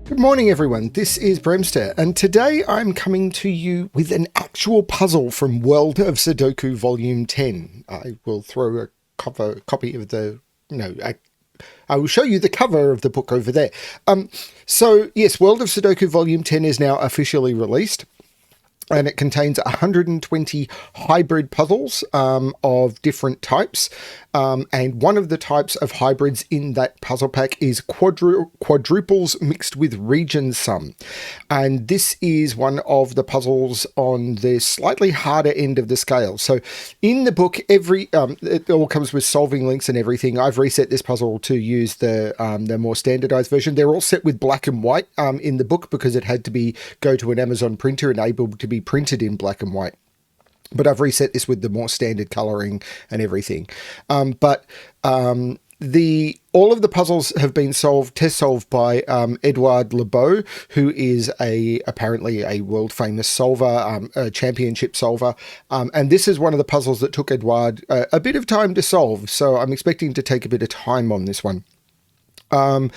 Good morning, everyone. This is BremSter, and today I'm coming to you with an actual puzzle from World of Sudoku Volume 10. I will throw a copy of the, I will show you the cover of the book over there. So yes, World of Sudoku Volume 10 is now officially released. And it contains 120 hybrid puzzles of different types. And one of the types of hybrids in that puzzle pack is quadruples mixed with region sum. And this is one of the puzzles on the slightly harder end of the scale. So in the book, it all comes with solving links and everything. I've reset this puzzle to use the more standardized version. They're all set with black and white in the book because it had to go to an Amazon printer and able to be printed in black and white. But I've reset this with the more standard coloring and everything. All of the puzzles have been test solved by Edouard Lebeau, who is apparently a world famous solver, a championship solver. And this is one of the puzzles that took Edouard a bit of time to solve. So I'm expecting to take a bit of time on this one. But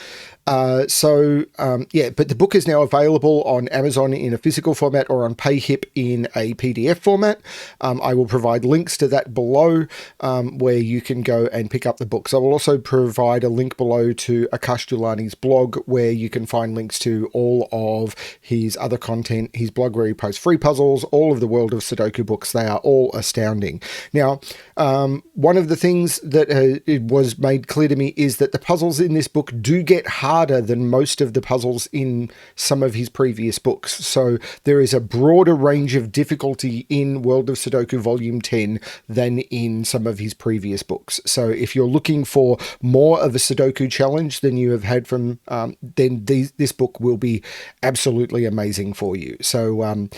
the book is now available on Amazon in a physical format or on PayHip in a PDF format. I will provide links to that below where you can go and pick up the books. I will also provide a link below to Akash Doulani's blog where you can find links to all of his other content, his blog where he posts free puzzles, all of the World of Sudoku books. They are all astounding. Now, one of the things that it was made clear to me is that the puzzles in this book do get harder than most of the puzzles in some of his previous books. So there is a broader range of difficulty in World of Sudoku Volume 10 than in some of his previous books. So if you're looking for more of a Sudoku challenge than you have had from, then this book will be absolutely amazing for you. So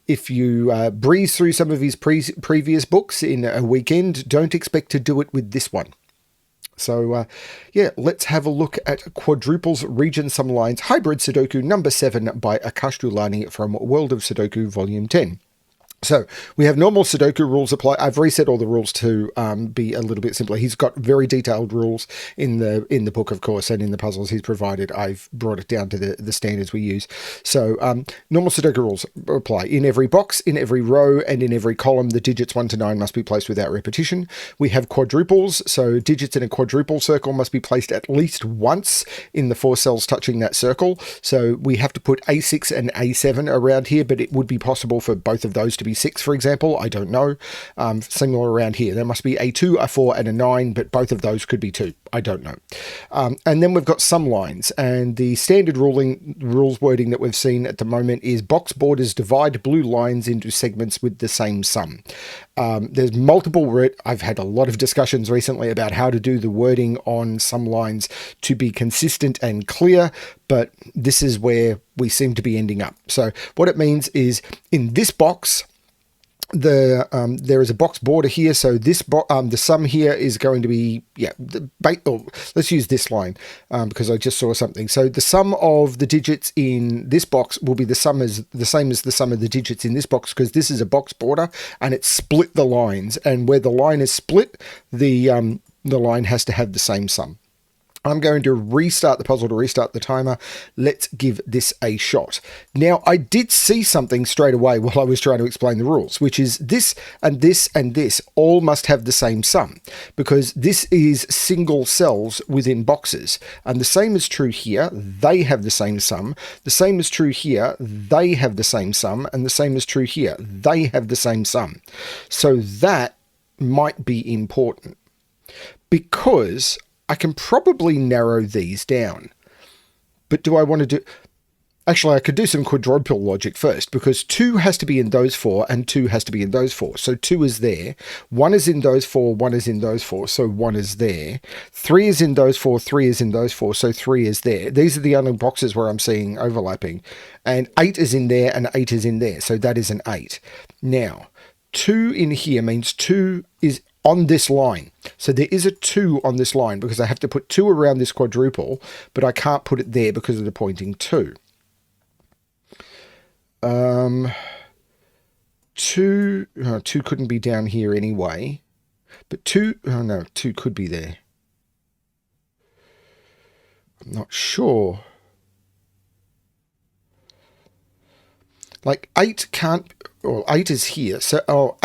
if you breeze through some of his previous books in a weekend, don't expect to do it with this one. So, let's have a look at Quadruples, Region Sum Lines, Hybrid Sudoku number 7 by Akash Doulani from World of Sudoku Volume 10. So we have normal Sudoku rules apply. I've reset all the rules to be a little bit simpler. He's got very detailed rules in the book, of course, and in the puzzles he's provided. I've brought it down to the standards we use. So normal Sudoku rules apply. In every box, in every row, and in every column, the digits 1 to 9 must be placed without repetition. We have quadruples, so digits in a quadruple circle must be placed at least once in the 4 cells touching that circle. So we have to put A6 and A7 around here, but it would be possible for both of those to be 6, for example. I don't know. Similar around here. There must be a 2, a 4, and a 9, but both of those could be 2. I don't know. And then we've got sum lines, and the standard rules wording that we've seen at the moment is box borders divide blue lines into segments with the same sum. There's multiple. I've had a lot of discussions recently about how to do the wording on sum lines to be consistent and clear, but this is where we seem to be ending up. So what it means is in this box, there is a box border here, so this the sum here is going to be let's use this line because I just saw something. So the sum of the digits in this box will be the same as the sum of the digits in this box because this is a box border and it's split the lines, and where the line is split, the line has to have the same sum. I'm going to restart the puzzle to restart the timer. Let's give this a shot. Now, I did see something straight away while I was trying to explain the rules, which is this and this and this all must have the same sum because this is single cells within boxes. And the same is true here. They have the same sum. The same is true here. They have the same sum. And the same is true here. They have the same sum. So that might be important because I can probably narrow these down. But do I want to do... Actually, I could do some quadruple logic first because 2 has to be in those 4 and 2 has to be in those 4. So 2 is there. 1 is in those 4, 1 is in those 4, so 1 is there. 3 is in those 4, 3 is in those 4, so 3 is there. These are the only boxes where I'm seeing overlapping. And 8 is in there and 8 is in there, so that is an 8. Now, 2 in here means 2 is on this line. So there is a 2 on this line because I have to put 2 around this quadruple, but I can't put it there because of the pointing 2. 2 couldn't be down here anyway, but 2 could be there. I'm not sure. Like 8 can't, or 8 is here. So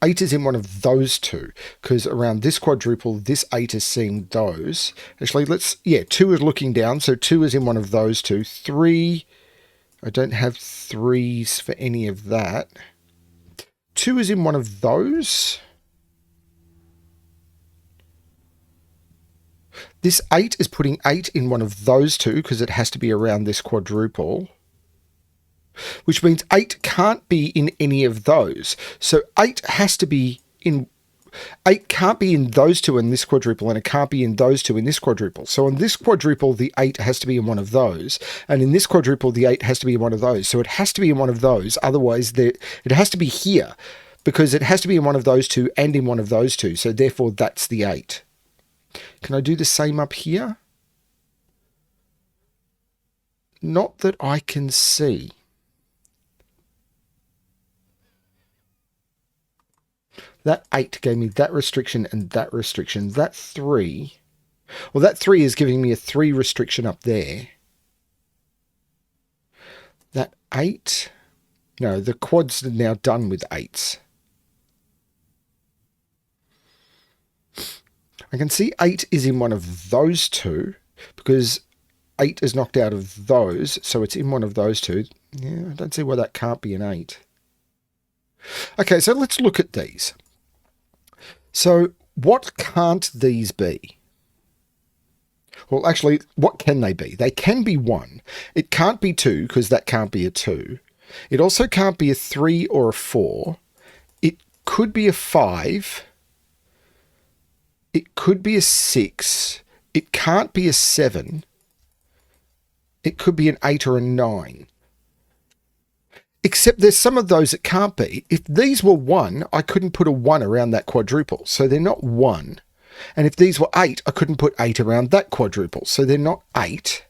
8 is in one of those two, because around this quadruple, this 8 is seeing those. Actually, 2 is looking down, so 2 is in one of those two. 3, I don't have 3s for any of that. 2 is in one of those. This 8 is putting 8 in one of those two, because it has to be around this quadruple. Which means 8 can't be in any of those. So 8 has to be in... 8 can't be in those two in this quadruple, and it can't be in those two in this quadruple. So in this quadruple, the 8 has to be in one of those. And in this quadruple, the 8 has to be in one of those. So it has to be in one of those. Otherwise, it has to be here, because it has to be in one of those two and in one of those two. So therefore, that's the 8. Can I do the same up here? Not that I can see. That 8 gave me that restriction and that restriction. That 3... Well, that 3 is giving me a 3 restriction up there. That 8... No, the quad's now done with 8s. I can see 8 is in one of those two, because 8 is knocked out of those, so it's in one of those two. Yeah, I don't see why that can't be an 8. Okay, so let's look at these. So what can't these be? Well, actually, what can they be? They can be 1. It can't be 2, because that can't be a 2. It also can't be a 3 or a 4. It could be a 5. It could be a 6. It can't be a 7. It could be an 8 or a 9. Except there's some of those that can't be. If these were 1, I couldn't put a 1 around that quadruple, so they're not 1. And if these were 8, I couldn't put 8 around that quadruple, so they're not 8.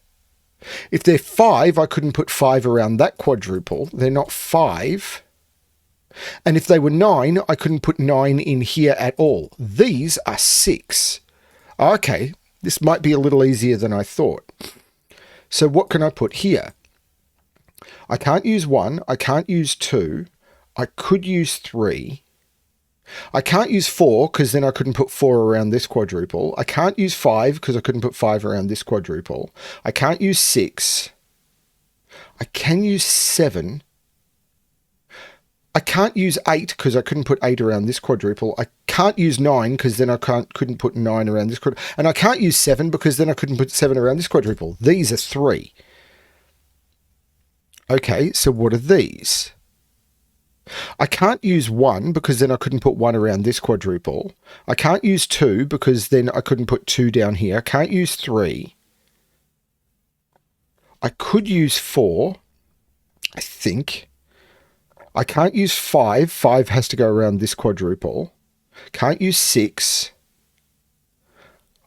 If they're 5, I couldn't put 5 around that quadruple, they're not 5. And if they were 9, I couldn't put 9 in here at all. These are 6. Okay, this might be a little easier than I thought. So what can I put here? I can't use 1, I can't use 2, I could use 3. I can't use 4, because then I couldn't put 4 around this quadruple. I can't use 5, because I couldn't put 5 around this quadruple. I can't use 6. I can use 7. I can't use 8, because I couldn't put 8 around this quadruple. I can't use 9, because then I couldn't put 9 around this quadruple. And I can't use 7, because then I couldn't put 7 around this quadruple. These are 3. Okay, so what are these? I can't use 1, because then I couldn't put 1 around this quadruple. I can't use 2, because then I couldn't put 2 down here. I can't use 3. I could use 4, I think. I can't use 5. 5 has to go around this quadruple. Can't use 6.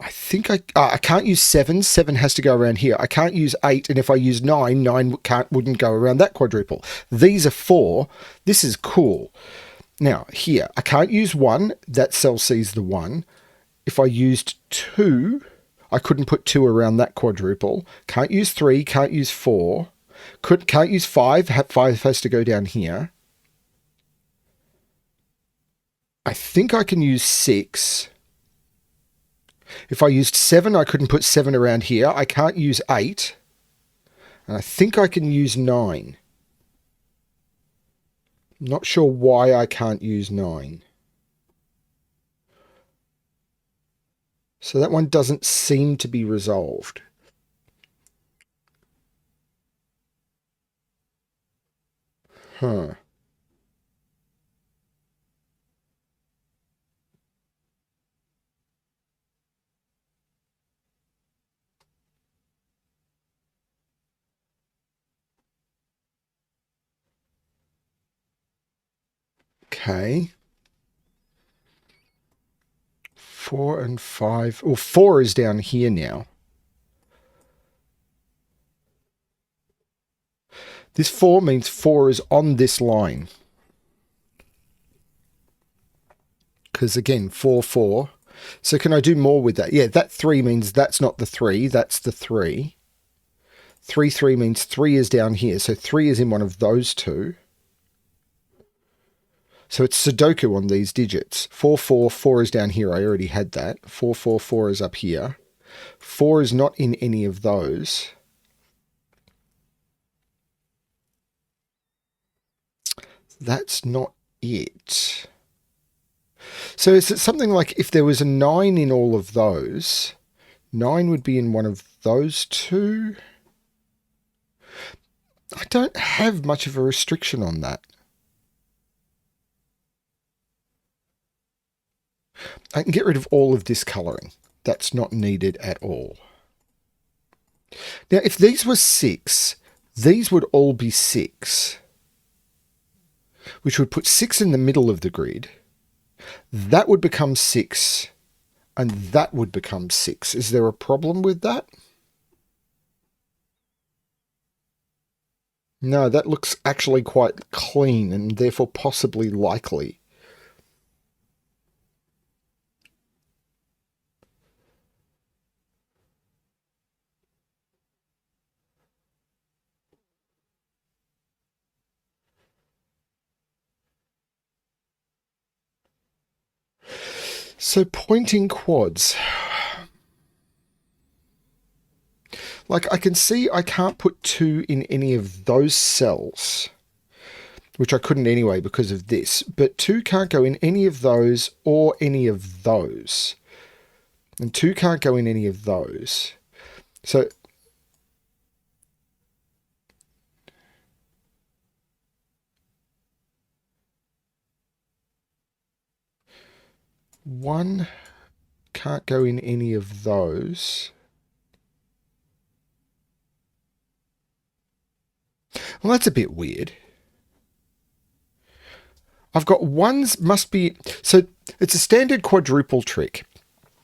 I think I can't use 7. 7 has to go around here. I can't use 8, and if I use 9, 9 wouldn't go around that quadruple. These are 4. This is cool. Now, here, I can't use 1. That cell sees the 1. If I used 2, I couldn't put 2 around that quadruple. Can't use 3. Can't use 4. Can't use 5. 5 has to go down here. I think I can use 6. If I used 7, I couldn't put 7 around here. I can't use 8. And I think I can use 9. Not sure why I can't use 9. So that one doesn't seem to be resolved. Huh. Okay. 4 and 5. Well, 4 is down here now. This 4 means 4 is on this line. Because again, 4, 4. So can I do more with that? Yeah, that 3 means that's not the 3. That's the 3. 3, 3 means 3 is down here. So 3 is in one of those two. So it's Sudoku on these digits. 4, 4, 4 is down here. I already had that. 4, 4, 4 is up here. 4 is not in any of those. That's not it. So is it something like if there was a 9 in all of those, 9 would be in one of those two? I don't have much of a restriction on that. I can get rid of all of this colouring. That's not needed at all. Now, if these were 6, these would all be 6, which would put 6 in the middle of the grid. That would become 6, and that would become 6. Is there a problem with that? No, that looks actually quite clean and therefore possibly likely. So pointing quads. Like I can see I can't put 2 in any of those cells, which I couldn't anyway because of this, but 2 can't go in any of those or any of those. And 2 can't go in any of those. So one can't go in any of those. Well, that's a bit weird. I've got ones must be... So it's a standard quadruple trick.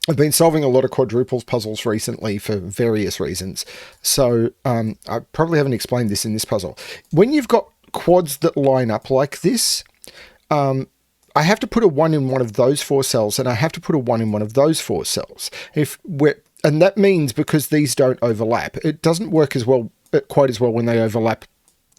I've been solving a lot of quadruples puzzles recently for various reasons. So I probably haven't explained this in this puzzle. When you've got quads that line up like this, I have to put a 1 in one of those 4 cells, and I have to put a 1 in one of those 4 cells. And that means because these don't overlap, it doesn't work as well, quite as well when they overlap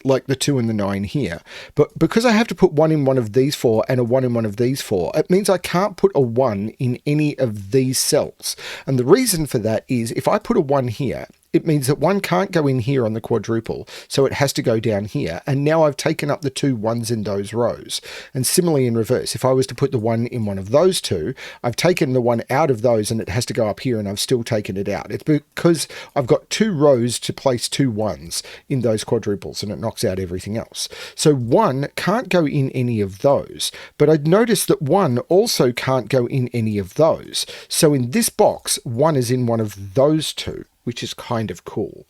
like the 2 and the 9 here. But because I have to put 1 in one of these 4 and a 1 in one of these 4, it means I can't put a 1 in any of these cells. And the reason for that is if I put a 1 here, it means that 1 can't go in here on the quadruple, so it has to go down here. And now I've taken up the 2 1s in those rows. And similarly in reverse, if I was to put the 1 in one of those 2, I've taken the 1 out of those and it has to go up here and I've still taken it out. It's because I've got 2 rows to place 2 1s in those quadruples and it knocks out everything else. So 1 can't go in any of those, but I'd notice that 1 also can't go in any of those. So in this box, 1 is in one of those 2. Which is kind of cool.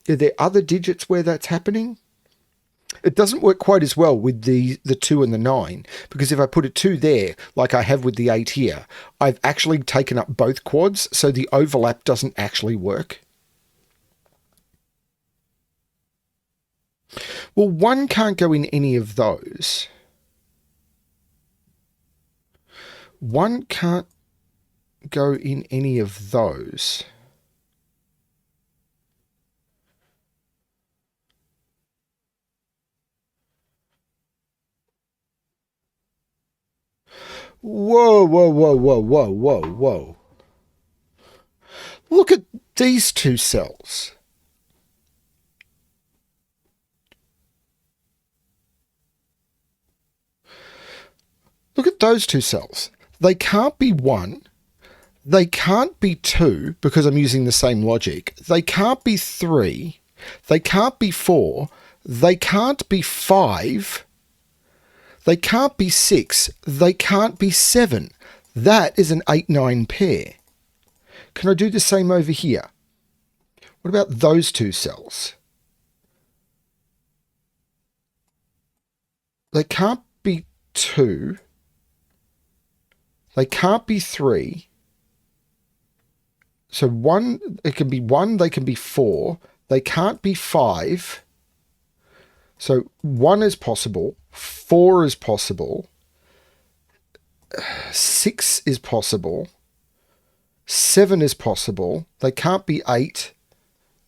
Are there other digits where that's happening? It doesn't work quite as well with the 2 and the 9, because if I put a 2 there, like I have with the 8 here, I've actually taken up both quads, so the overlap doesn't actually work. Well, 1 can't go in any of those. 1 can't go in any of those. Whoa, whoa, whoa, whoa, whoa, whoa, whoa. Look at these 2 cells. Look at those 2 cells. They can't be 1. They can't be 2 because I'm using the same logic. They can't be 3. They can't be 4. They can't be 5. They can't be 6. They can't be 7. That is an 8-9 pair. Can I do the same over here? What about those 2 cells? They can't be 2. They can't be 3. So 1, it can be 1, they can be 4. They can't be 5. So 1 is possible, 4 is possible, 6 is possible, 7 is possible. They can't be 8.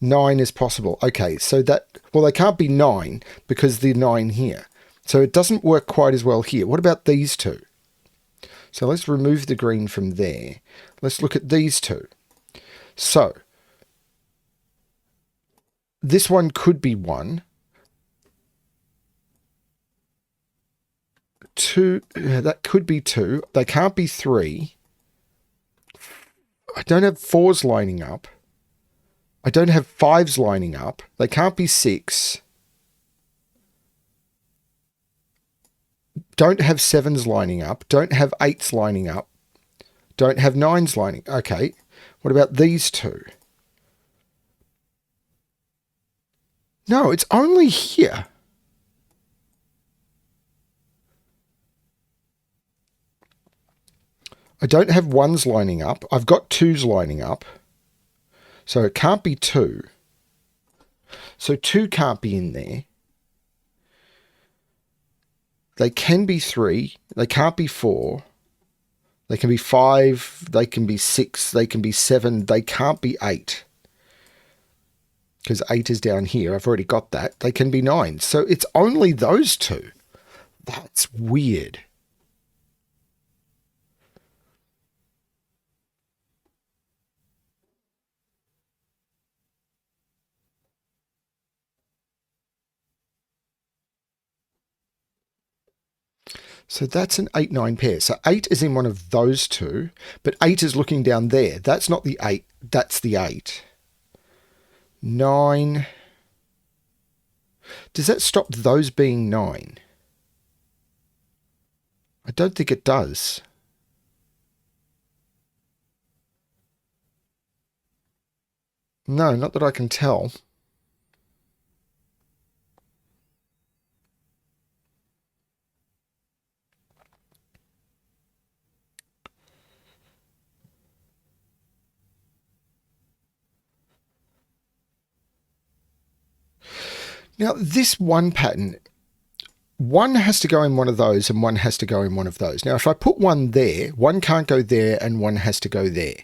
9 is possible. Okay, so that, well, they can't be 9 because the 9 here. So it doesn't work quite as well here. What about these two? So let's remove the green from there. Let's look at these two. So this one could be 1. 2, that could be 2. They can't be 3. I don't have 4s lining up. I don't have 5s lining up. They can't be 6. Don't have 7s lining up. Don't have 8s lining up. Don't have 9s lining. Okay. What about these two? No, it's only here. I don't have 1s lining up. I've got 2s lining up. So it can't be 2. So 2 can't be in there. They can be 3. They can't be 4. They can be 5. They can be 6. They can be 7. They can't be 8. Because 8 is down here. I've already got that. They can be 9. So it's only those two. That's weird. So that's an 8-9 pair. So 8 is in one of those two, but 8 is looking down there. That's not the 8. That's the 8. 9. Does that stop those being 9? I don't think it does. No, not that I can tell. Now, this one pattern, one has to go in one of those and one has to go in one of those. Now, if I put one there, one can't go there and one has to go there.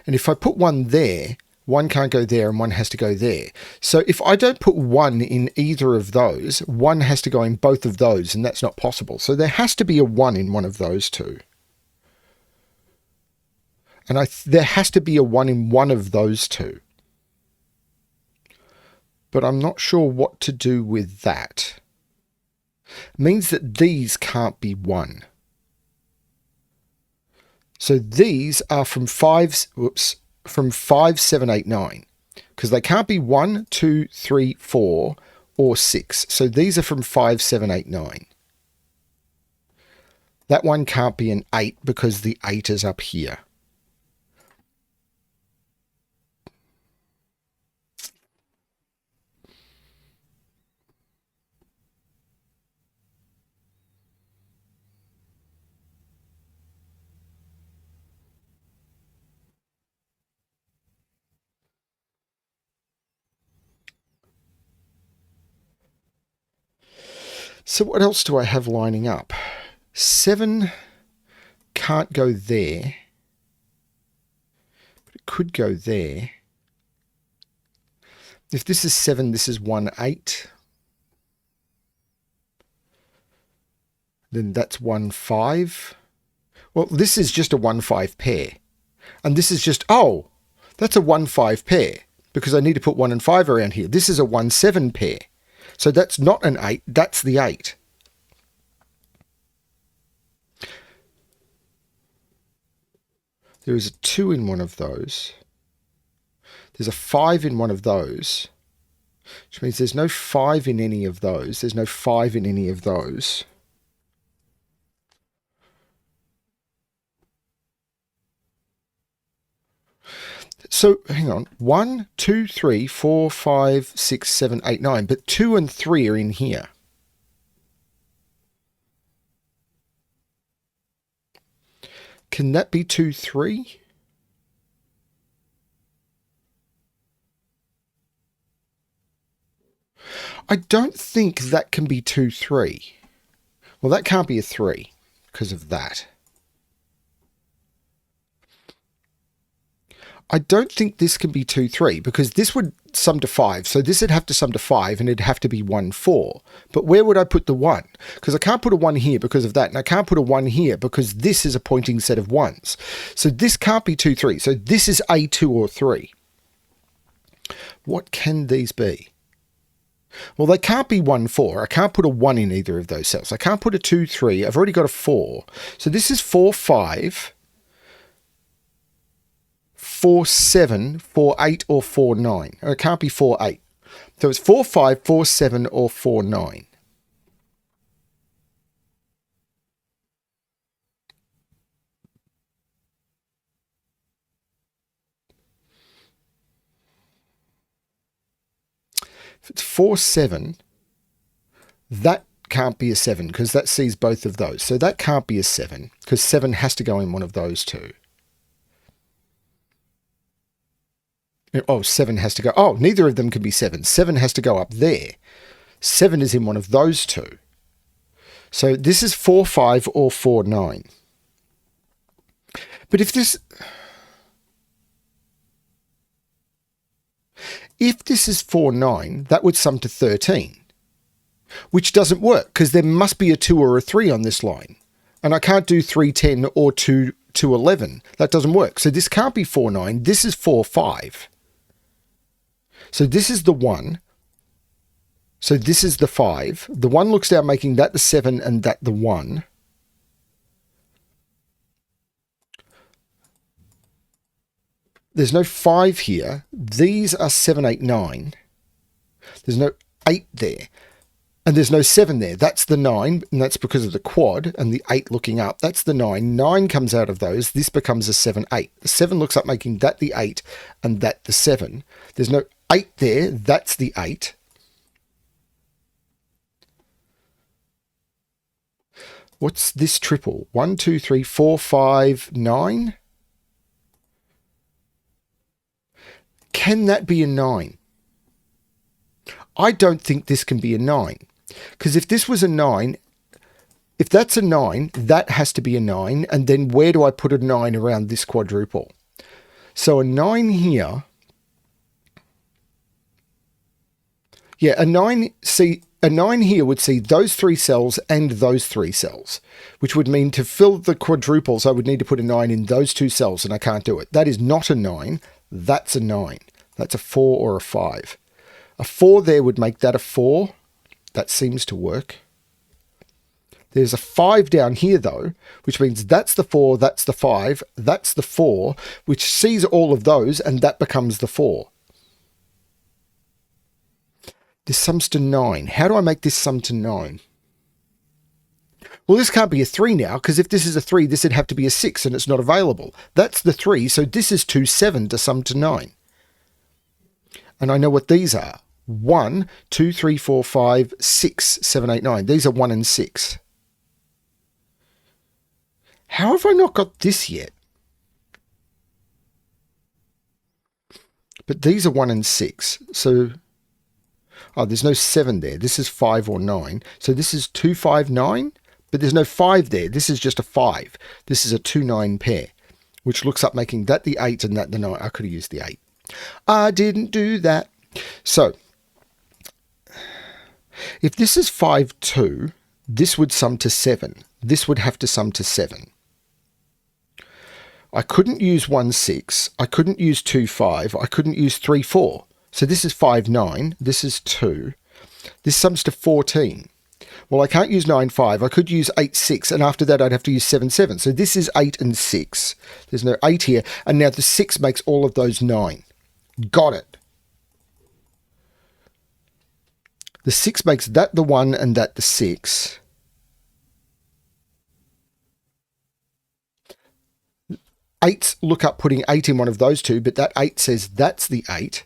And if I put one there, one can't go there and one has to go there. So if I don't put one in either of those, one has to go in both of those, and that's not possible. So there has to be a 1 in one of those two. And there has to be a 1 in one of those two. But I'm not sure what to do with that. It means that these can't be 1. So these are from 5, 7, 8, 9. Because they can't be 1, 2, 3, 4, or 6. So these are from 5, 7, 8, 9. That one can't be an 8 because the 8 is up here. So what else do I have lining up? 7 can't go there, but it could go there. If this is 7, this is 1, 8. Then that's 1, 5. Well, this is just a 1, 5 pair. And this is just, oh, that's a 1, 5 pair because I need to put 1 and 5 around here. This is a 1, 7 pair. So that's not an 8, that's the 8. There is a 2 in one of those. There's a 5 in one of those, which means there's no 5 in any of those. There's no 5 in any of those. So hang on, 1, 2, 3, 4, 5, 6, 7, 8, 9, but 2 and 3 are in here. Can that be 2, 3? I don't think that can be 2, 3. Well, that can't be a 3 because of that. I don't think this can be 2, 3 because this would sum to 5. So this would have to sum to 5 and it'd have to be 1, 4. But where would I put the 1? Because I can't put a 1 here because of that. And I can't put a 1 here because this is a pointing set of 1s. So this can't be 2, 3. So this is a 2 or 3. What can these be? Well, they can't be 1, 4. I can't put a 1 in either of those cells. I can't put a 2, 3. I've already got a 4. So this is 4, 5. 4, 7, 4, 8, or 4, 9. It can't be 4, 8. So it's 4, 5, 4, 7, or 4, 9. If it's 4, 7, that can't be a 7 because that sees both of those. So that can't be a 7 because 7 has to go in one of those two. Oh, 7 has to go. Oh, neither of them can be 7. 7 has to go up there. 7 is in one of those two. So this is 4, 5 or 4, 9. But if this is 4, 9, that would sum to 13, which doesn't work because there must be a 2 or a 3 on this line. And I can't do 3, 10 or 2, 11. That doesn't work. So this can't be 4, 9. This is 4, 5. So this is the 1. So this is the 5. The 1 looks down, making that the 7 and that the 1. There's no 5 here. These are 7, 8, 9. There's no 8 there. And there's no 7 there. That's the 9, and that's because of the quad and the 8 looking up. That's the 9. 9 comes out of those. This becomes a 7, 8. The 7 looks up, making that the 8 and that the 7. There's no 8 there. That's the 8. What's this triple? 1, 2, 3, 4, 5, 9? Can that be a 9? I don't think this can be a 9. Because if this was a 9, if that's a 9, that has to be a 9. And then where do I put a 9 around this quadruple? So a 9 here. Yeah, a 9 here would see those 3 cells and those 3 cells, which would mean to fill the quadruples, I would need to put a 9 in those 2 cells, and I can't do it. That is not a 9. That's a 9. That's a 4 or a 5. A 4 there would make that a 4. That seems to work. There's a 5 down here, though, which means that's the 4, that's the 5, that's the 4, which sees all of those, and that becomes the 4. This sums to 9. How do I make this sum to 9? Well, this can't be a 3 now, because if this is a 3, this would have to be a 6, and it's not available. That's the 3, so this is 2, 7 to sum to 9. And I know what these are. 1, 2, 3, 4, 5, 6, 7, 8, 9. These are 1 and 6. How have I not got this yet? But these are 1 and 6. So, oh, there's no 7 there. This is 5 or 9. So this is 2, 5, 9. But there's no 5 there. This is just a 5. This is a 2, 9 pair, which looks up making that the 8 and that the 9. I could have used the 8. I didn't do that. So, if this is 5, 2, this would sum to 7. This would have to sum to 7. I couldn't use 1, 6. I couldn't use 2, 5. I couldn't use 3, 4. So this is 5, 9. This is 2. This sums to 14. Well, I can't use 9, 5. I could use 8, 6. And after that, I'd have to use 7, 7. So this is 8 and 6. There's no 8 here. And now the 6 makes all of those 9. Got it. The 6 makes that the 1 and that the 6. Eights look up putting 8 in one of those two, but that 8 says that's the 8.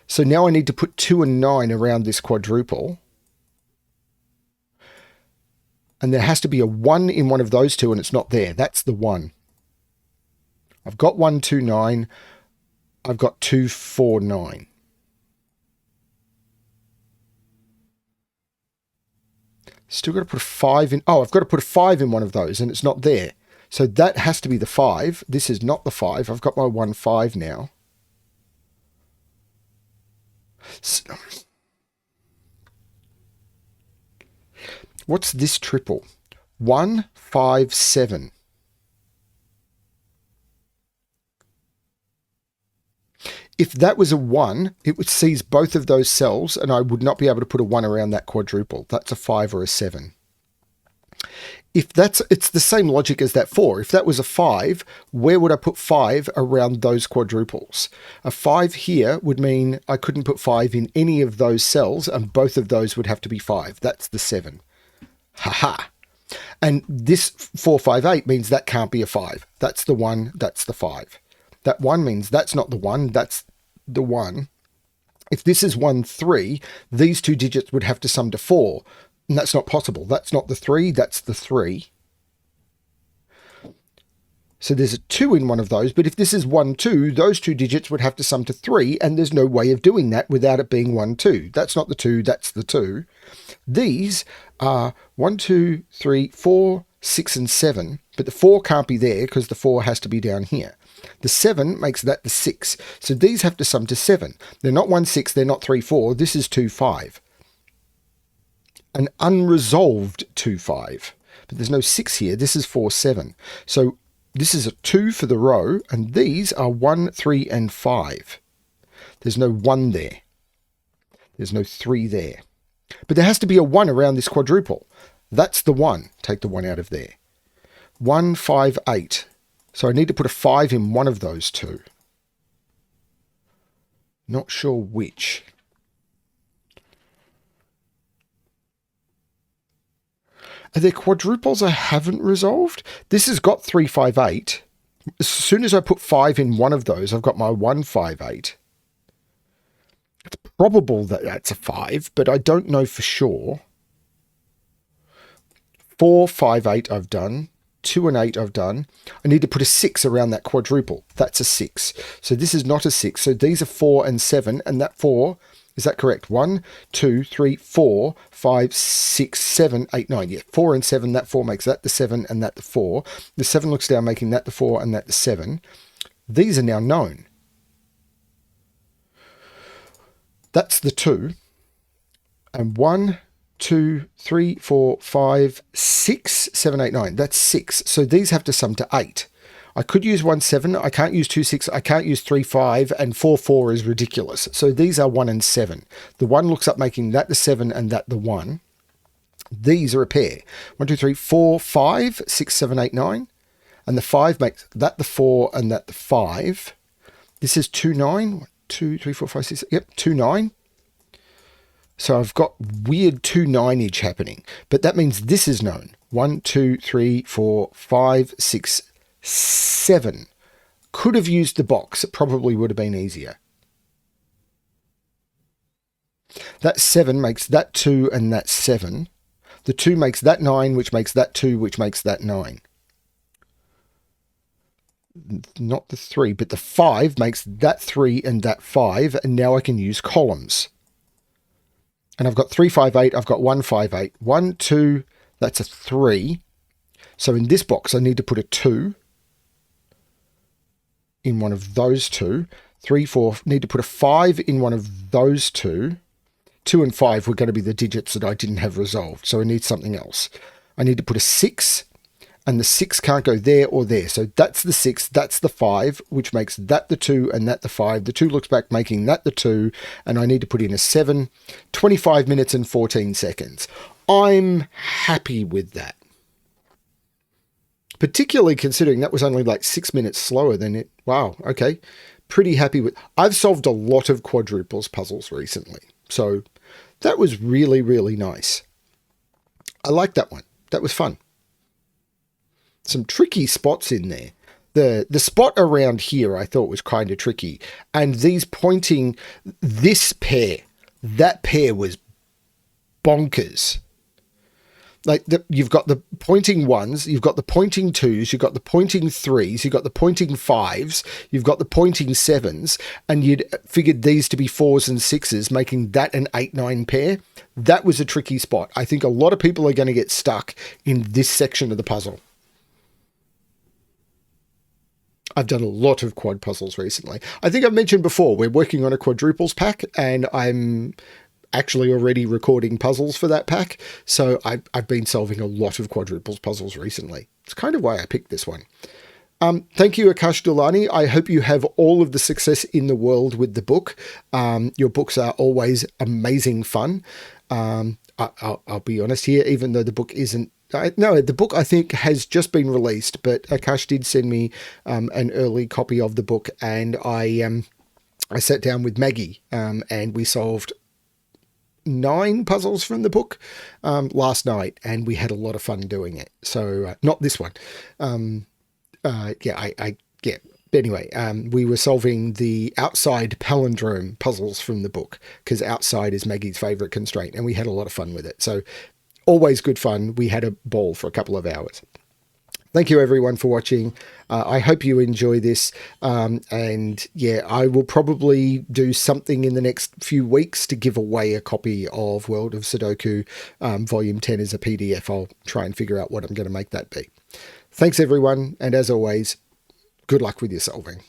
So now I need to put 2 and 9 around this quadruple. And there has to be a 1 in one of those two, and it's not there. That's the 1. I've got 1, 2, 9. I've got 2, 4, 9. Still got to put a 5 in. Oh, I've got to put a 5 in one of those, and it's not there. So that has to be the 5. This is not the 5. I've got my 1, 5 now. What's this triple? 1, 5, 7. If that was a 1, it would seize both of those cells, and I would not be able to put a 1 around that quadruple. That's a 5 or a 7. If it's the same logic as that 4. If that was a 5, where would I put 5 around those quadruples? A 5 here would mean I couldn't put 5 in any of those cells, and both of those would have to be 5. That's the 7. Haha. And this 4, 5, 8 means that can't be a 5. That's the 1, that's the 5. That 1 means that's not the 1, that's the 1. If this is 1, 3, these two digits would have to sum to 4. And that's not possible. That's not the 3, that's the 3. So there's a 2 in one of those, but if this is 1, 2, those two digits would have to sum to 3, and there's no way of doing that without it being 1, 2. That's not the 2, that's the 2. These are 1, 2, 3, 4, 6, and 7, but the 4 can't be there because the 4 has to be down here. The 7 makes that the 6, so these have to sum to 7. They're not 1, 6, they're not 3, 4, this is 2, 5. An unresolved 2, 5. But there's no 6 here, this is 4, 7. So this is a 2 for the row, and these are 1, 3, and 5. There's no 1 there. There's no 3 there. But there has to be a 1 around this quadruple. That's the 1. Take the 1 out of there. 1, 5, 8. So I need to put a 5 in one of those two. Not sure which. Are there quadruples I haven't resolved? This has got 3, 5, 8. As soon as I put 5 in one of those, I've got my 1, 5, 8. It's probable that that's a 5, but I don't know for sure. 4, 5, 8 I've done. 2 and 8 I've done. I need to put a 6 around that quadruple. That's a 6. So this is not a 6. So these are 4 and 7, and that 4, is that correct? 1, 2, 3, 4, 5, 6, 7, 8, 9. Yeah, 4 and 7, that 4 makes that the 7 and that the 4. The 7 looks down, making that the 4 and that the 7. These are now known. That's the 2. And 1, 2, 3, 4, 5, 6, 7, 8, 9. That's 6. So these have to sum to 8. I could use 1, 7. I can't use 2, 6. I can't use 3, 5. And 4, 4 is ridiculous. So these are 1 and 7. The 1 looks up making that the 7 and that the 1. These are a pair. 1, 2, 3, 4, 5, 6, 7, 8, 9. And the 5 makes that the 4 and that the 5. This is 2, 9. 1, 2, 3, 4, 5, 6. Yep, 2, 9. So I've got weird 2, 9-age happening. But that means this is known. 1, 2, 3, 4, 5, 6, 7. Could have used the box. It probably would have been easier. That 7 makes that 2 and that 7. The 2 makes that 9, which makes that 2, which makes that 9. Not the 3, but the 5 makes that 3 and that 5. And now I can use columns. And I've got 3, 5, 8. I've got 1, 5, 8. 1, 2, that's a 3. So in this box, I need to put a 2 in one of those two. 3, 4, need to put a 5 in one of those two. 2 and 5 were going to be the digits that I didn't have resolved. So I need something else. I need to put a 6, and the 6 can't go there or there. So that's the 6, that's the 5, which makes that the 2 and that the 5. The 2 looks back, making that the 2, and I need to put in a 7, 25 minutes and 14 seconds. I'm happy with that. Particularly considering that was only like 6 minutes slower than it. Wow, okay. Pretty happy with. I've solved a lot of quadruples puzzles recently. So that was really, really nice. I like that one. That was fun. Some tricky spots in there. The spot around here I thought was kind of tricky. And these pointing, this pair, that pair was bonkers. Like you've got the pointing 1s, you've got the pointing 2s, you've got the pointing 3s, you've got the pointing 5s, you've got the pointing 7s, and you'd figured these to be 4s and 6s, making that an 8-9 pair. That was a tricky spot. I think a lot of people are going to get stuck in this section of the puzzle. I've done a lot of quad puzzles recently. I think I've mentioned before, we're working on a quadruples pack, and I'm actually already recording puzzles for that pack. So I've been solving a lot of quadruples puzzles recently. It's kind of why I picked this one. Thank you, Akash Doulani. I hope you have all of the success in the world with the book. Your books are always amazing fun. I'll be honest here, even though the book isn't. No, the book I think has just been released, but Akash did send me an early copy of the book, and I sat down with Maggie and we solved 9 puzzles from the book last night, and we had a lot of fun doing it. So not this one. Anyway, we were solving the outside palindrome puzzles from the book, because outside is Maggie's favorite constraint, and we had a lot of fun with it. So always good fun. We had a ball for a couple of hours. Thank you everyone for watching. I hope you enjoy this. And yeah, I will probably do something in the next few weeks to give away a copy of World of Sudoku Volume 10 as a PDF. I'll try and figure out what I'm going to make that be. Thanks everyone. And as always, good luck with your solving.